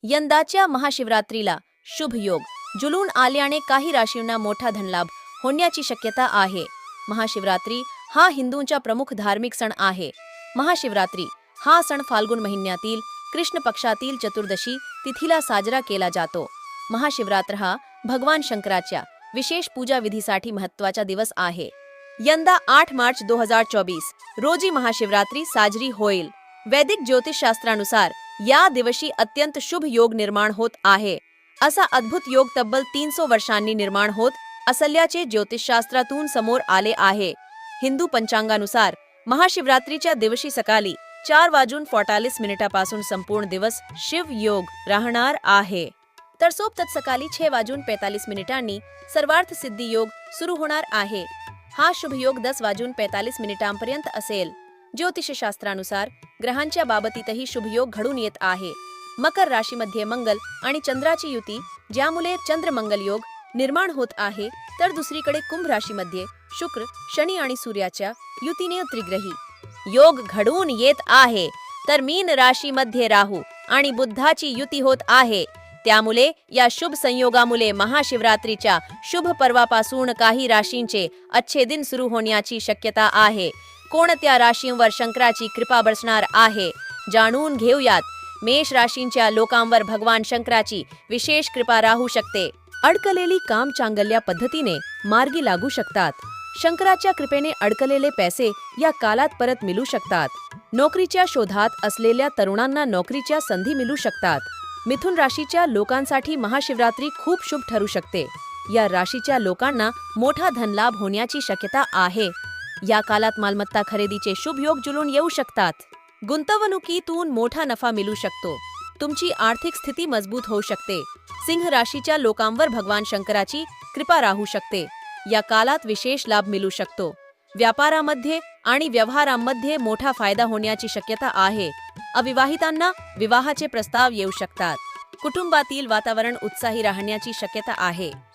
यंदाच्या महाशिवरात्रीला शुभ योग जुलून आल्याने काही राशींना मोठा धनलाभ होण्याची शक्यता आहे। महाशिवरात्री हा हिंदूंचा प्रमुख धार्मिक सण आहे। महाशिवरात्री हा सण फाल्गुन महिन्यातील कृष्ण पक्षातील चतुर्दशी तिथीला साजरा केला जातो। महाशिवरात्र हा भगवान शंकराच्या विशेष पूजा विधीसाठी महत्त्वाचा दिवस आहे। यंदा 8 मार्च 2024 रोजी महाशिवरात्री साजरी होईल। वैदिक ज्योतिषशास्त्रानुसार या दिवशी अत्यंत शुभ योग निर्माण होत आहे। असा अद्भुत योग तब्बल 300 वर्षांनी निर्माण होत असल्याचे ज्योतिषशास्त्रातून समोर आले आहे। हिंदू पंचांगानुसार महाशिवरात्रीच्या दिवशी सकाळी 4:45 पासून संपूर्ण दिवस शिव योग राहणार आहे। तर सोबतच सकाळी 6:45 सर्वार्थ सिद्धी योग सुरू होणार आहे। हा शुभ योग 10:45 पर्यंत असेल। ज्योतिषशास्त्रानुसार ग्रहांच्या बाबतीतही शुभ योग घडून येत आहे। मकर राशीमध्ये मंगल आणि चंद्राची युती ज्यामुळे चंद्र-मंगल योग निर्माण होत आहे, तर दुसरीकडे कुंभ राशीमध्ये शुक्र, शनी आणि सूर्याच्या युतीने त्रिग्रही योग घडून येत आहे। तर मीन राशीमध्ये राहू आणि बुधाची युती होत आहे। त्यामुळे या शुभ संयोगामुळे महाशिवरात्रीच्या शुभ पर्वापासून काही राशींचे अच्छे दिन सुरू होण्याची शक्यता आहे। कोणत्या राशींवर शंकराची कृपा बरसणार आहे जाणून घेऊयात। मेष राशींच्या लोकांवर भगवान शंकराची विशेष कृपा राहू शकते। अडकलेली काम चांगल्या पद्धतीने मार्गी लागू शकतात। शंकराच्या कृपेने अडकलेले पैसे या कालात परत मिळू शकतात। नोकरीच्या शोधात असलेल्या तरुणांना नोकरीच्या संधी मिळू शकतात। मिथुन राशीच्या लोकांसाठी महाशिवरात्री खूप शुभ ठरू शकते। या राशीच्या लोकांना मोठा धनलाभ होण्याची शक्यता आहे। या कालात मालमत्ता खरेदीचे शुभ योग जुळून येऊ शकतात। गुंतवणुकीतून मोठा नफा मिळू शकतो। तुमची आर्थिक स्थिती मजबूत होऊ शकते। सिंह राशीच्या लोकांवर भगवान शंकराची कृपा राहू शकते। या कालात विशेष लाभ मिळू शकतो। व्यापारामध्ये आणि व्यवहारांमध्ये मोठा फायदा होण्याची शक्यता आहे। अविवाहितांना विवाहाचे प्रस्ताव येऊ शकतात। कुटुंबातील वातावरण उत्साही राहण्याची शक्यता आहे।